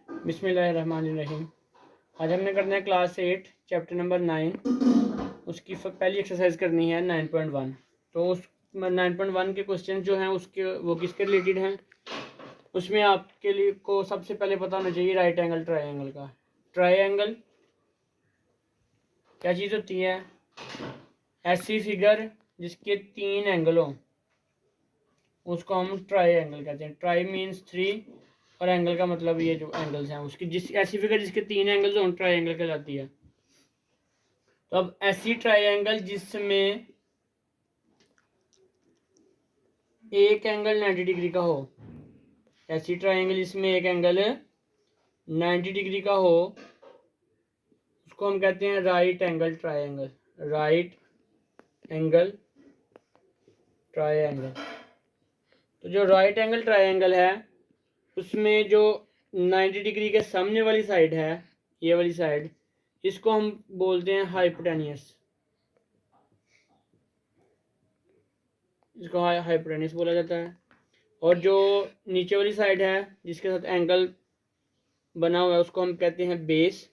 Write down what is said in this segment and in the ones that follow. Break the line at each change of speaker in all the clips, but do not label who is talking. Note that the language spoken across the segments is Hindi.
बिस्मिल्लाहिर्रहमानिर्रहीम। आज हमने करना है क्लास 8 चैप्टर नंबर 9। उसकी पहली एक्सरसाइज करनी है 9.1। तो उस 9.1 के क्वेश्चन जो हैं उसके वो किसके रिलेटेड हैं, उसमें आपके लिए को सबसे पहले पता होना चाहिए राइट एंगल ट्रायंगल का। ट्रायंगल क्या चीज़ होती है? ऐसी फिगर जिसके 3 एंगल हों उसको हम ट्राई एंगल कहते हैं। ट्राई मीन्स 3 और एंगल का मतलब ये जो एंगल्स हैं उसकी जिस ऐसी फिगर जिसके 3 एंगल्स हों ट्राई एंगल कहलाती है। तो अब ऐसी ट्राई एंगल जिसमें एक एंगल 90 डिग्री का हो, ऐसी ट्राई एंगल जिसमें एक एंगल 90 डिग्री का हो उसको हम कहते हैं right angle triangle. Right angle triangle. तो जो राइट एंगल ट्रायंगल है उसमें जो 90 डिग्री के सामने वाली साइड है, ये वाली साइड, इसको हम बोलते हैं हाइपोटेनियस। इसको हाइपोटेनियस बोला जाता है। और जो नीचे वाली साइड है जिसके साथ एंगल बना हुआ है उसको हम कहते हैं बेस।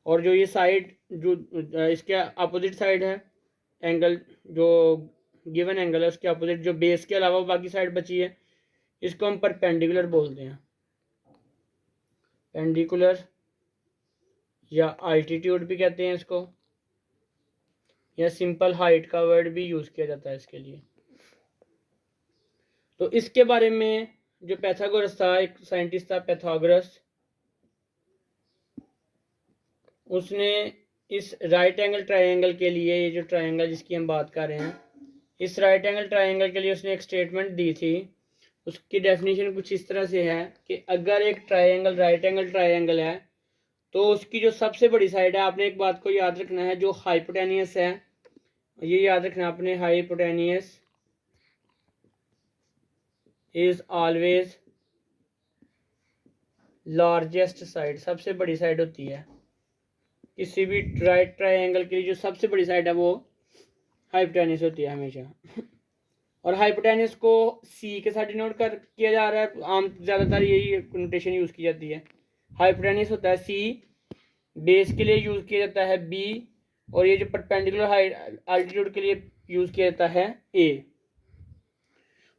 और जो ये साइड जो इसके अपोजिट साइड है, एंगल जो गिवन एंगल है उसके अपोजिट जो बेस के अलावा बाकी साइड बची है, इसको हम परपेंडिकुलर बोलते हैं। पेंडिकुलर या अल्टीट्यूड भी कहते हैं इसको, या सिंपल हाइट का वर्ड भी यूज़ किया जाता है इसके लिए। तो इसके बारे में जो पैथागोरस था, एक साइंटिस्ट था पैथागोरस, उसने इस राइट एंगल ट्रायंगल के लिए, ये जो ट्रायंगल जिसकी हम बात कर रहे हैं, इस राइट एंगल ट्रायंगल के लिए उसने एक स्टेटमेंट दी थी। उसकी डेफिनेशन कुछ इस तरह से है कि अगर एक ट्रायंगल राइट एंगल ट्रायंगल है तो उसकी जो सबसे बड़ी साइड है, आपने एक बात को याद रखना है, जो हाइपोटेनियस है, ये याद रखना आपने, hypotenuse is always largest side. सबसे बड़ी साइड होती है किसी भी राइट ट्रायंगल के लिए, जो सबसे बड़ी साइड है वो हाइपोटेनियस होती है हमेशा। और हाइपोटेनियस को सी के साथ डिनोट कर किया जा रहा है, आम ज़्यादातर यही नोटेशन यूज़ की जाती है। हाइपोटेनियस होता है सी, बेस के लिए यूज़ किया जाता है बी, और ये जो परपेंडिकुलर हाइट अल्टीट्यूड के लिए यूज़ किया जाता है ए।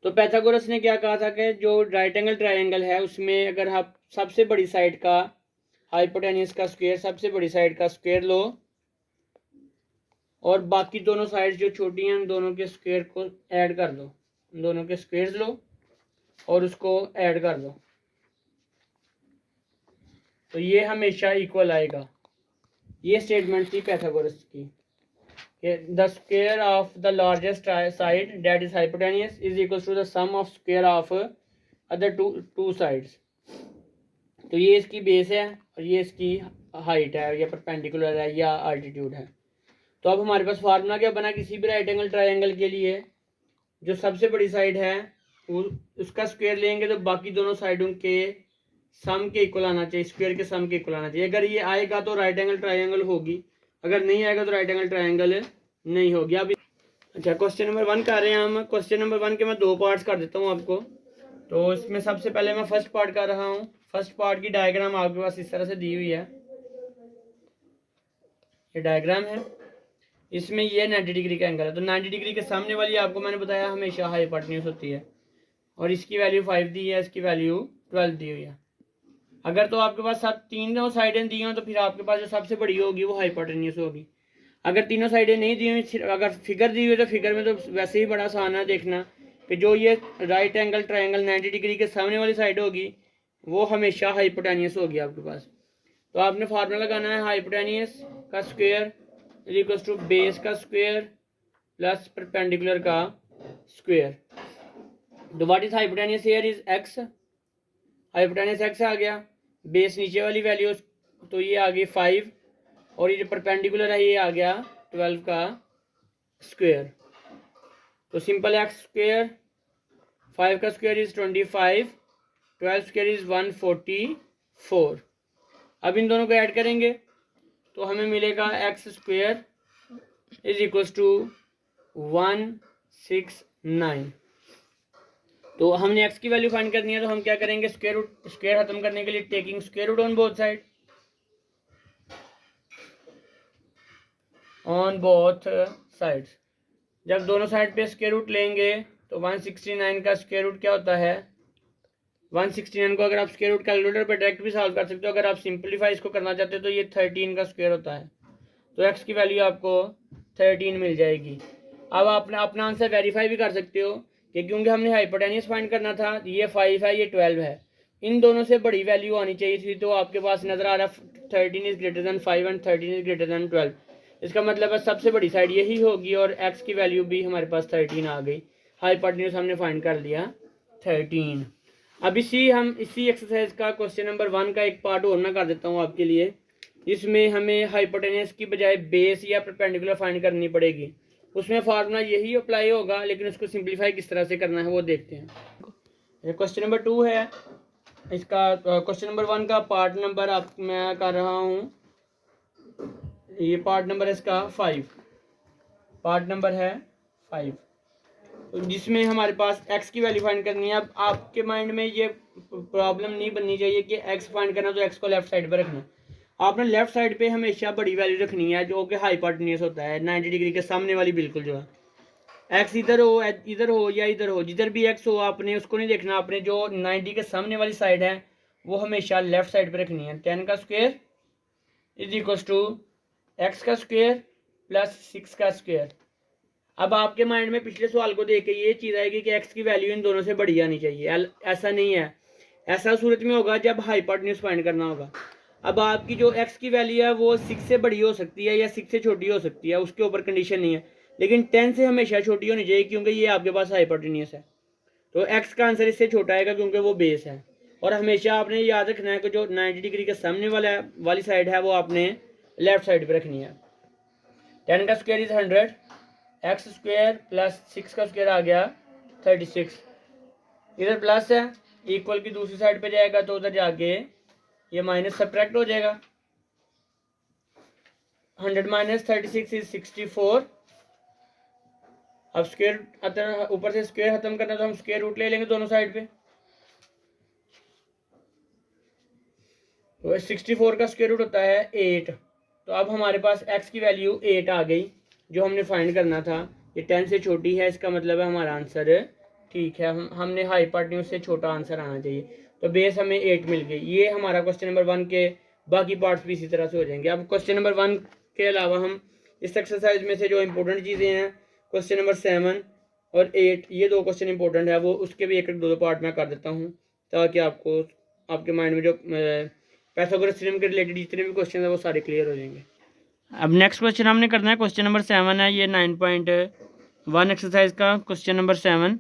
तो पैथागोरस ने क्या कहा था कि जो राइट एंगल ट्रायंगल है उसमें अगर आप सबसे बड़ी साइड का हाइपोटेनियस का स्क्वायर, सबसे बड़ी साइड का स्क्वायर लो और बाकी दोनों साइड्स जो छोटी हैं उन दोनों के स्क्वायर को ऐड कर दो, उन दोनों के स्क्वायर्स लो और उसको ऐड कर दो, तो ये हमेशा इक्वल आएगा। ये स्टेटमेंट थी पैथागोरस की कि the square of the largest side that is hypotenuse is equal to the sum of square of other two sides. तो ये इसकी बेस है और ये इसकी हाइट है, या परपेंडिकुलर है या अल्टीट्यूड है। तो अब हमारे पास फार्मूला क्या बना किसी भी राइट एंगल ट्रायंगल के लिए, जो सबसे बड़ी साइड है वो उसका स्क्वायर लेंगे तो बाकी दोनों साइडों के सम के इक्वल आना चाहिए, स्क्वायर के सम के इक्वल आना चाहिए। अगर ये आएगा तो राइट एंगल ट्रायंगल होगी, अगर नहीं आएगा तो राइट एंगल ट्रायंगल नहीं होगी। अब अच्छा, क्वेश्चन नंबर 1 कर रहे हैं हम। क्वेश्चन नंबर 1 के मैं 2 पार्ट्स कर देता हूँ आपको। तो इसमें सबसे पहले मैं फर्स्ट पार्ट कर रहा हूँ। फर्स्ट पार्ट की डायग्राम आपके पास इस तरह से दी हुई है, ये डायग्राम है। इसमें ये 90 डिग्री का एंगल है, तो 90 डिग्री के सामने वाली आपको मैंने बताया हमेशा हाइपोटेन्यूज होती है, और इसकी वैल्यू 5 दी है, इसकी वैल्यू 12 दी हुई है। अगर तो आपके पास सब तीनों साइडें दी हों तो फिर आपके पास जो सबसे बड़ी होगी वो हाइपोटेन्यूज होगी। अगर तीनों साइडें नहीं दी हुई, अगर फिगर दी हुई तो फिगर में तो वैसे ही बड़ा आसान है देखना कि जो ये राइट एंगल ट्रायंगल 90 डिग्री के सामने वाली साइड होगी वो हमेशा हाइपोटेन्यूज होगी आपके पास। तो आपने फार्मूला लगाना है हाइपोटेन्यूज का square is equal to base का स्क्वायर प्लस परपेंडिकुलर का स्क्वायर। तो what is hypotenuse here is x, hypotenuse x आ गया, बेस नीचे वाली वैल्यू तो ये आ गई 5, और ये जो परपेंडिकुलर है ये आ गया 12 का स्क्वायर। तो सिंपल एक्स स्क्वायर, 5 का स्क्वायर इज 25, 12 स्क्वायर इज 144। अब इन दोनों को ऐड करेंगे तो हमें मिलेगा x square is equal to 169। तो हमने x की वैल्यू फाइंड करनी है, तो हम क्या करेंगे, स्क्वायर खत्म करने के लिए taking square root on both sides. जब दोनों साइड पे स्क्वायर रूट लेंगे तो 169 का स्क्वायर रूट क्या होता है, 169 को अगर आप स्क्वायर रूट कैलकुलेटर पर डायरेक्ट भी सॉल्व कर सकते हो, अगर आप सिंपलीफाई इसको करना चाहते हो तो ये 13 का स्क्वायर होता है, तो x की वैल्यू आपको 13 मिल जाएगी। अब आप अपना आंसर वेरीफाई भी कर सकते हो कि क्योंकि हमने हाइपोटेन्यूस फाइंड करना था, ये 5 है, ये 12 है, इन दोनों से बड़ी वैल्यू आनी चाहिए थी, तो आपके पास नजर आ रहा है 13 is greater than 5 and 13 is greater than 12। इसका मतलब है सबसे बड़ी साइड यही होगी और x की वैल्यू भी हमारे पास 13 आ गई। हाइपोटेन्यूस हमने फाइंड कर लिया 13। अब इसी एक्सरसाइज का क्वेश्चन नंबर 1 का एक पार्ट और मैं कर देता हूँ आपके लिए। इसमें हमें हाइपोटेन्यूस की बजाय बेस या परपेंडिकुलर फाइंड करनी पड़ेगी। उसमें फार्मूला यही अप्लाई होगा, लेकिन उसको सिंप्लीफाई किस तरह से करना है वो देखते हैं। क्वेश्चन नंबर 2 है इसका। क्वेश्चन नंबर 1 का पार्ट नंबर आप मैं कर रहा हूँ, ये पार्ट नंबर है इसका 5, पार्ट नंबर है 5, तो जिसमें हमारे पास x की वैल्यू फाइंड करनी है। अब आपके माइंड में ये प्रॉब्लम नहीं बननी चाहिए कि x फाइंड करना तो x को लेफ्ट साइड पर रखना। आपने लेफ्ट साइड पे हमेशा बड़ी वैल्यू रखनी है जो कि हाइपोटेन्यूस होता है, 90 डिग्री के सामने वाली बिल्कुल जो है। x इधर हो या इधर हो, जिधर भी x हो आपने उसको नहीं देखना, आपने जो 90 के सामने वाली साइड है वो हमेशा लेफ्ट साइड पे रखनी है। 10 का square is equal to x का स्क्वायर प्लस 6 का स्क्वायर। अब आपके माइंड में पिछले सवाल को देख के ये चीज़ आएगी कि x की वैल्यू इन दोनों से बड़ी आनी चाहिए। ऐसा नहीं है, ऐसा सूरत में होगा जब हाइपोटेन्यूस फाइंड करना होगा। अब आपकी जो x की वैल्यू है वो 6 से बड़ी हो सकती है या 6 से छोटी हो सकती है, उसके ऊपर कंडीशन नहीं है, लेकिन 10 से हमेशा छोटी होनी चाहिए क्योंकि ये आपके पास हाइपोटेन्यूस है। तो x का आंसर इससे छोटा आएगा क्योंकि वो बेस है। और हमेशा आपने याद रखना है कि जो 90 डिग्री के सामने वाली साइड है वो आपने लेफ्ट साइड पर रखनी है। 10 का square is 100, x square plus 6 का स्क्वायर आ गया 36। इधर प्लस है, इक्वल की दूसरी साइड पे जाएगा तो उधर जाके ये माइनस सब्ट्रैक्ट हो जाएगा। 100 माइनस 36 इज 64। अब स्क्वायर ऊपर से स्क्वायर खत्म करना तो हम स्क्वायर रूट ले लेंगे दोनों साइड पे। तो 64 का स्क्वायर रूट होता है 8। तो अब हमारे पास x की वैल्यू 8 आ गई जो हमने फाइंड करना था। ये 10 से छोटी है, इसका मतलब है हमारा आंसर ठीक है। हमने हाइपोटेन्यूस से छोटा आंसर आना चाहिए, तो बेस हमें 8 मिल गई। ये हमारा क्वेश्चन नंबर 1 के बाकी पार्ट्स भी इसी तरह से हो जाएंगे। अब क्वेश्चन नंबर 1 के अलावा हम इस एक्सरसाइज में से जो इंपॉर्टेंट चीज़ें हैं, क्वेश्चन नंबर 7 और 8, ये 2 क्वेश्चन इंपॉर्टेंट है, वो उसके भी एक एक दो पार्ट में कर देता हूँ ताकि आपको आपके माइंड में जो पाइथागोरस थ्योरम के रिलेटेड जितने भी क्वेश्चन है वो सारे क्लियर हो जाएंगे। अब नेक्स्ट क्वेश्चन हमने करना है, क्वेश्चन नंबर 7 है, ये 9.1 एक्सरसाइज का क्वेश्चन नंबर 7।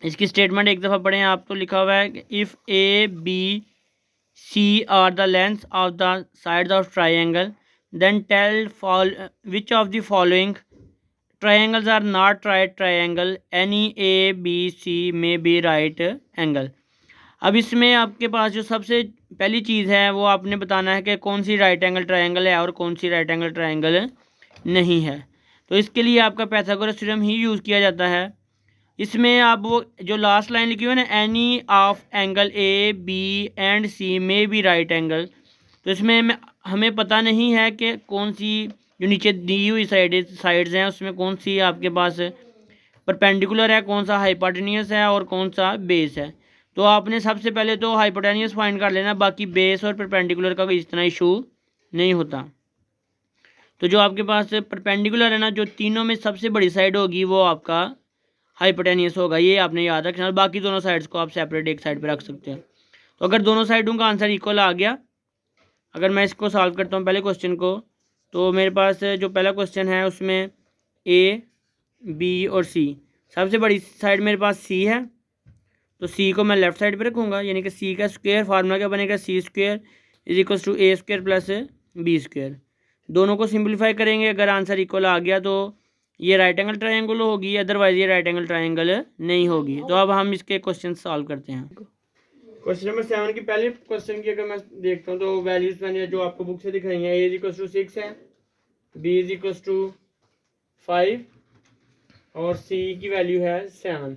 इसकी स्टेटमेंट एक दफ़ा पढ़ें आप। तो लिखा हुआ है if a b c are the length of the sides of triangle then tell which of the following triangles are not right triangle, any a b c में बी राइट एंगल। अब इसमें आपके पास जो सबसे पहली चीज़ है वो आपने बताना है कि कौन सी राइट एंगल ट्रायंगल है और कौन सी राइट एंगल ट्रायंगल नहीं है। तो इसके लिए आपका पाइथागोरस थ्योरम ही यूज़ किया जाता है। इसमें आप वो जो लास्ट लाइन लिखी हुई है ना, any of angle A B and C में बी राइट एंगल, तो इसमें हमें पता नहीं है कि कौन सी जो नीचे दी हुई साइड्स हैं उसमें कौन सी आपके पास परपेंडिकुलर है, कौन सा हाइपोटेन्यूस है और कौन सा बेस है। तो आपने सबसे पहले तो हाइपोटेन्यूस फाइंड कर लेना, बाकी बेस और परपेंडिकुलर का कोई इतना इशू नहीं होता। तो जो आपके पास परपेंडिकुलर है ना, जो तीनों में सबसे बड़ी साइड होगी वो आपका हाइपोटेन्यूस होगा, ये आपने याद रखना। बाकी दोनों साइड्स को आप सेपरेट एक साइड पर रख सकते हैं। तो अगर दोनों साइडों का आंसर इक्वल आ गया, अगर मैं इसको सॉल्व करता हूँ पहले क्वेश्चन को, तो मेरे पास जो पहला क्वेश्चन है उसमें ए बी और सी, सबसे बड़ी साइड मेरे पास सी है, तो सी को मैं लेफ्ट साइड पे रखूँगा, यानी कि सी का स्क्वायर फार्मूला क्या बनेगा, C square is equal to A square plus B square. दोनों को सिंप्लीफाई करेंगे, अगर आंसर इक्वल आ गया तो ये राइट एंगल ट्रायंगल होगी, अदरवाइज ये राइट एंगल ट्रायंगल नहीं होगी। तो अब हम इसके क्वेश्चन सॉल्व करते हैं। क्वेश्चन नंबर 7 की पहले क्वेश्चन की अगर मैं देखता हूँ तो वैल्यूज मैंने जो आपको बुक से दिखाई हैं, ए इज इक्वल टू 6 है, बी इज इक्वल टू 5 और सी की वैल्यू है 7।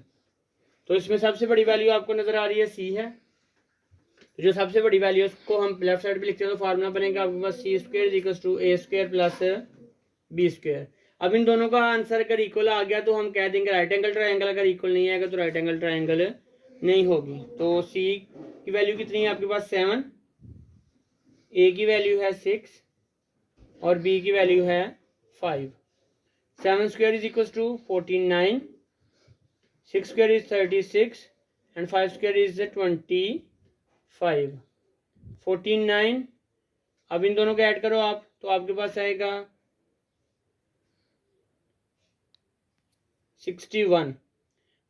तो इसमें सबसे बड़ी वैल्यू आपको नज़र आ रही है सी है, तो जो सबसे बड़ी वैल्यू है उसको हम लेफ्ट साइड पे लिखते हैं, तो फार्मूला बनेगा आपके पास C square equal to A square plus B square. अब इन दोनों का आंसर अगर इक्वल आ गया तो हम कह देंगे राइट एंगल ट्रायंगल, अगर इक्वल नहीं आएगा तो राइट एंगल ट्रायंगल नहीं होगी। तो सी की वैल्यू कितनी है आपके पास 7, ए की वैल्यू है 6 और बी की वैल्यू है 5। 7 square is equal to 49, 6 square is 36 and 5 square is 25। 49, अब इन दोनों को ऐड करो आप, तो आपके पास आएगा 61।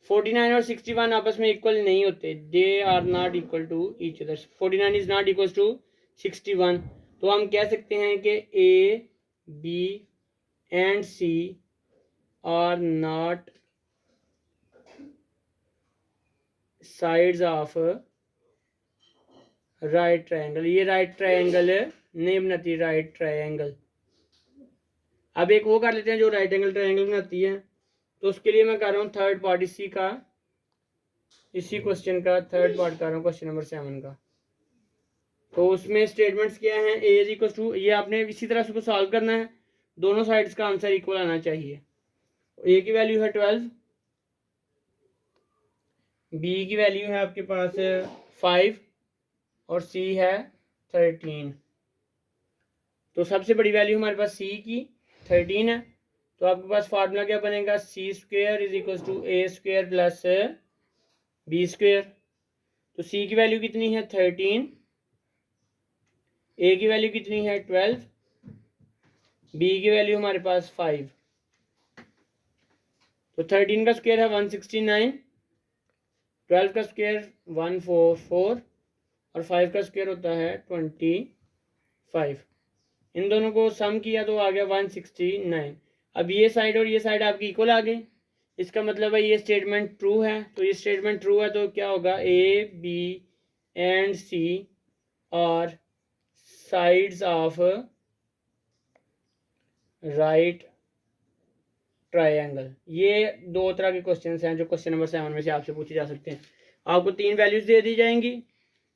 49 और 61 आपस में इक्वल नहीं होते, they are not equal to each other. 49 is not equal to 61, तो हम कह सकते हैं कि a B and c are not sides of right triangle. ये राइट ट्रायंगल नहीं बनाती राइट ट्रायंगल। अब एक वो कर लेते हैं जो राइट एंगल ट्रायंगल बनाती है, तो उसके लिए मैं कर रहा हूँ थर्ड पार्ट इसी क्वेश्चन का थर्ड पार्ट कर रहा हूँ, क्वेश्चन नंबर 7 का। तो उसमें स्टेटमेंट्स क्या हैं, ए इज इक्वल टू, ये आपने इसी तरह से उसको सॉल्व करना है, दोनों साइड्स का आंसर इक्वल आना चाहिए। ए की वैल्यू है 12, बी की वैल्यू है आपके पास 5 और सी है 13। तो सबसे बड़ी वैल्यू हमारे पास सी की 13 है, तो आपके पास फार्मूला क्या बनेगा, C square is equal to A square plus B square. तो सी की वैल्यू कितनी है 13, ए की वैल्यू कितनी है 12, बी की वैल्यू हमारे पास 5। तो 13 का स्क्वायर है 169, 12 का स्क्वायर 144 और 5 का स्क्वायर होता है 25। इन दोनों को सम किया तो आ गया 169। अब ये साइड और ये साइड आपकी इक्वल आ गई, इसका मतलब है ये स्टेटमेंट ट्रू है। तो ये स्टेटमेंट ट्रू है तो क्या होगा, a B and c are sides of right triangle. ये दो तरह के क्वेश्चंस हैं जो क्वेश्चन नंबर 7 में से आपसे पूछे जा सकते हैं। आपको 3 वैल्यूज दे दी जाएंगी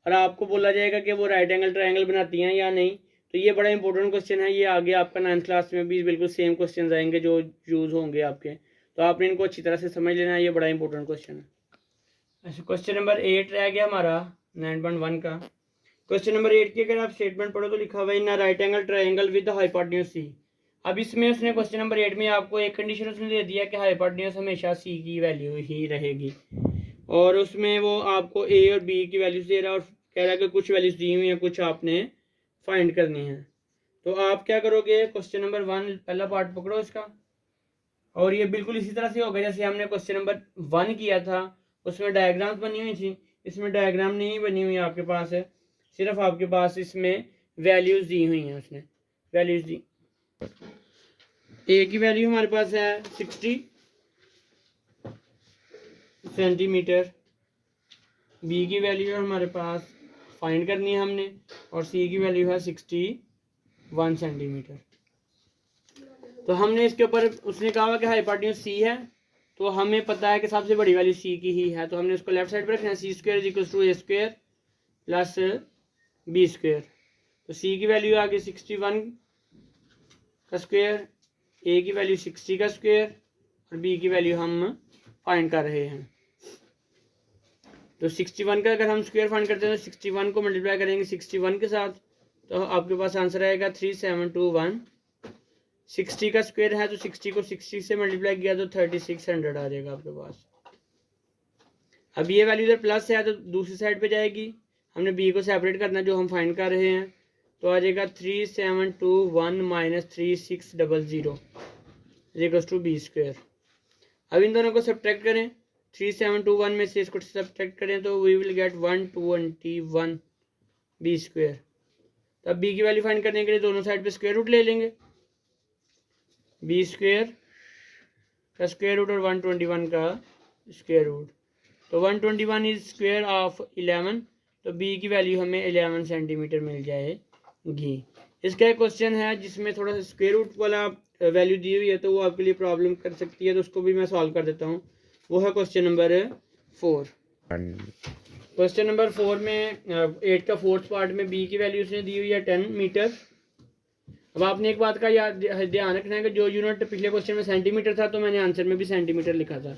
और आपको बोला जाएगा कि वो राइट एंगल ट्रायंगल बनाती हैं या नहीं। तो ये बड़ा इंपॉर्टेंट क्वेश्चन है, ये आगे आपका 9th क्लास में भी बिल्कुल सेम क्वेश्चन आएंगे जो यूज़ होंगे आपके, तो आपने इनको अच्छी तरह से समझ लेना है, ये बड़ा इंपॉर्टेंट क्वेश्चन है। अच्छा, क्वेश्चन नंबर 8 रह गया हमारा 9.1 का। क्वेश्चन नंबर 8 की अगर आप स्टेटमेंट पढ़ो तो लिखा हुआ है in right angle triangle with hypotenuse C. अब इसमें उसने क्वेश्चन नंबर 8 में आपको एक कंडीशन उसने दे दिया कि हाइपोटेन्यूज हमेशा सी की वैल्यू ही रहेगी, और उसमें वो आपको ए और बी की वैल्यूज दे रहा है और कह रहा है कि कुछ वैल्यूज दी हुई हैं, कुछ आपने फाइंड करनी है। तो आप क्या करोगे, क्वेश्चन नंबर 1 पहला पार्ट पकड़ो इसका, और ये बिल्कुल इसी तरह से होगा जैसे हमने क्वेश्चन नंबर 1 किया था, उसमें डायग्राम्स बनी हुई थी। इसमें डायग्राम नहीं बनी हुई आपके पास है, सिर्फ आपके पास इसमें वैल्यूज दी हुई हैं। उसने वैल्यूज दी, ए की वैल्यू हमारे पास है 60 सेंटीमीटर, बी की वैल्यू हमारे पास फाइंड करनी है हमने, और सी की वैल्यू है 61 सेंटीमीटर। तो हमने इसके ऊपर उसने कहा कि हाइपोटेन्यूज सी है, तो हमें पता है कि सबसे बड़ी वैल्यू सी की ही है, तो हमने उसको लेफ्ट साइड पर रखना है, C square is equal to A square plus B square. तो सी की वैल्यू आ गई 61 का स्क्वायर, ए की वैल्यू 60 का स्क्वायर और बी की वैल्यू हम फाइंड कर रहे हैं। तो 61 का अगर हम स्क्वायर फाइंड करते हैं तो 61 को मल्टीप्लाई करेंगे 61 के साथ, तो आपके पास आंसर आएगा 3721। 60 का स्क्वायर है तो 60 को 60 से मल्टीप्लाई किया तो 3600 आ जाएगा आपके पास। अब ये वैल्यू इधर प्लस है तो दूसरी साइड पे जाएगी, हमने बी को सेपरेट करना जो हम फाइंड कर रहे हैं, तो आ जाएगा 3721 minus 3600 equals to b square. अब इन दोनों को सब्ट्रैक्ट करें, 3721 में से इसको सब्ट्रैक्ट करें तो we will get 121 b square. तब बी की वैल्यू फाइंड करने के लिए दोनों साइड पे स्क्वायर रूट ले लेंगे, बी स्क्वायर का स्क्वायर रूट और 121 का स्क्वायर रूट, तो 121 इज स्क्वायर ऑफ 11, तो बी की वैल्यू हमें 11 सेंटीमीटर मिल जाएगी। इसका एक क्वेश्चन है जिसमें थोड़ा सा स्क्वायर रूट वाला वैल्यू दी हुई है, तो वो आपके लिए प्रॉब्लम कर सकती है, तो उसको भी मैं सॉल्व कर देता हूँ। वो है क्वेश्चन नंबर 4। क्वेश्चन नंबर 4 में 8 का फोर्थ पार्ट में बी की वैल्यू उसने दी हुई है 10 मीटर। अब आपने एक बात का ध्यान रखना है कि जो यूनिट पिछले क्वेश्चन में सेंटीमीटर था तो मैंने आंसर में भी सेंटीमीटर लिखा था।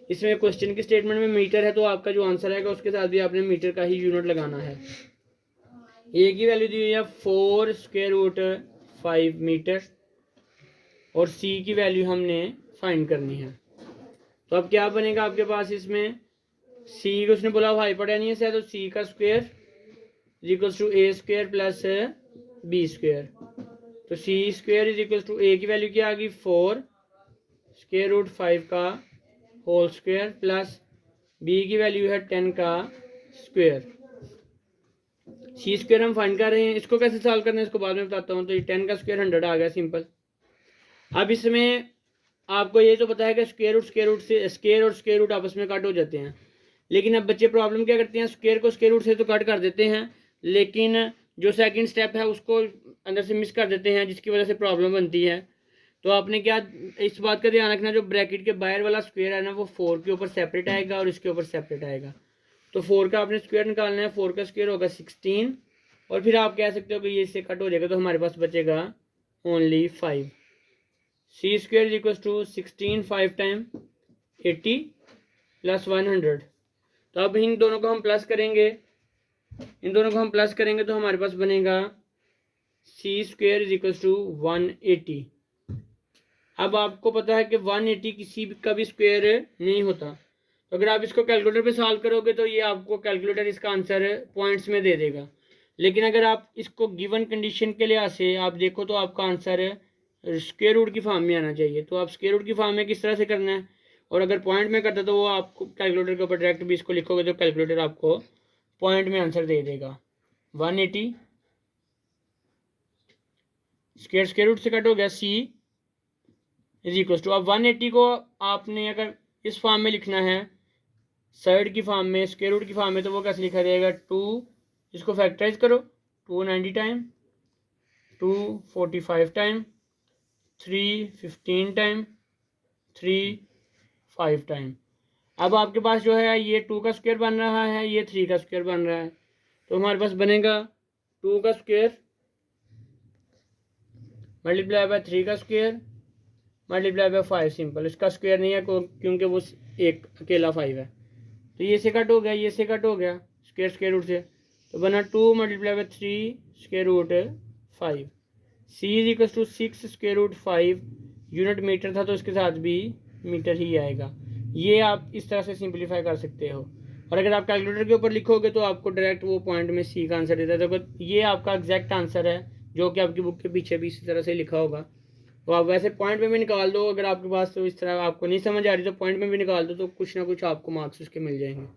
इसमें क्वेश्चन की स्टेटमेंट में मीटर है तो आपका जो आंसर आएगा उसके साथ भी आपने मीटर का ही यूनिट लगाना है। ए की वैल्यू दी हुई है 4 स्क्वायर रूट 5 मीटर और सी की वैल्यू हमने फाइंड करनी है। तो अब क्या बनेगा आपके पास, इसमें सी को उसने बोला हाइपोटेन्यूस है तो सी का square equals to A square plus B square. तो C square is equal to A की वैल्यू क्या आ गई 4 स्क्वायर रूट 5 का होल स्क्वायर प्लस बी की वैल्यू है 10 का स्क्वायर। सी स्क्वायर हम फाइंड कर रहे हैं, इसको कैसे सॉल्व करना है इसको बाद में बताता हूँ। तो ये 10 का स्क्वायर 100 आ गया सिंपल। अब इसमें आपको ये तो पता है कि स्क्वायर रूट से स्क्वायर और स्क्वायर रूट आपस में कट हो जाते हैं, लेकिन अब बच्चे प्रॉब्लम क्या करते हैं, स्क्वायर को स्क्वायर रूट से तो कट कर देते हैं लेकिन जो सेकंड स्टेप है उसको अंदर से मिस कर देते हैं जिसकी वजह से प्रॉब्लम बनती है। तो आपने क्या इस बात का ध्यान रखना, जो ब्रैकेट के बाहर वाला स्क्वायर है ना वो 4 के ऊपर सेपरेट आएगा और इसके ऊपर सेपरेट आएगा। तो 4 का आपने स्क्वायर निकालना है, 4 का स्क्वायर होगा 16 और फिर आप कह सकते हो कि ये इससे कट हो जाएगा तो हमारे पास बचेगा only 5। C square equal to 16 5 time 80 plus 100। तो अब इन दोनों को हम प्लस करेंगे, तो हमारे पास बनेगा C square is equal to 180। अब आपको पता है कि 180 किसी का भी स्क्वायर नहीं होता, तो अगर आप इसको कैलकुलेटर पे सॉल्व करोगे तो ये आपको कैलकुलेटर इसका आंसर पॉइंट्स में दे देगा। लेकिन अगर आप इसको गिवन कंडीशन के लिहाज से आप देखो तो आपका आंसर स्क्वायर रूट की फॉर्म में आना चाहिए। तो आप स्क्वायर रूट की फॉर्म में किस तरह से करना है, और अगर पॉइंट में करता तो वो आपको कैलकुलेटर के ऊपर डायरेक्ट भी इसको लिखोगे तो कैलकुलेटर आपको पॉइंट में आंसर दे देगा। 180 स्क्वायर रूट से कट हो गया, सी इज इक्वल टू, अब 180 को आपने अगर इस फॉर्म में लिखना है साइड की फॉर्म में स्क्वायर रूट की फॉर्म में तो वो कैसे लिखा जाएगा 2, इसको फैक्टराइज करो 290 टाइम 245 टाइम 315 टाइम 35 टाइम। अब आपके पास जो है ये 2 का स्क्वायर बन रहा है, ये 3 का स्क्वायर बन रहा है, तो हमारे पास बनेगा 2 का स्क्वायर मल्टीप्लाई बाय 3 का स्क्वायर मल्टीप्लाई बाय 5। सिंपल, इसका स्क्वायर नहीं है क्योंकि वो एक अकेला 5 है। तो ये से कट हो गया, ये से कट हो गया स्क्वायर रूट से, तो बना 2 multiply by 3 square root 5। C is equal to 6 square root 5, unit metre था तो इसके साथ भी मीटर ही आएगा। ये आप इस तरह से सिंप्लीफाई कर सकते हो, और अगर आप कैलकुलेटर के ऊपर लिखोगे तो आपको डायरेक्ट वो पॉइंट में सी का आंसर देता है। तो ये आपका एग्जैक्ट आंसर है जो कि आपकी बुक के पीछे भी इसी तरह से लिखा होगा। तो आप वैसे पॉइंट में भी निकाल दो, अगर आपके पास तो इस तरह आपको नहीं समझ आ रही तो पॉइंट में भी निकाल दो, तो कुछ ना कुछ आपको मार्क्स उसके मिल जाएंगे।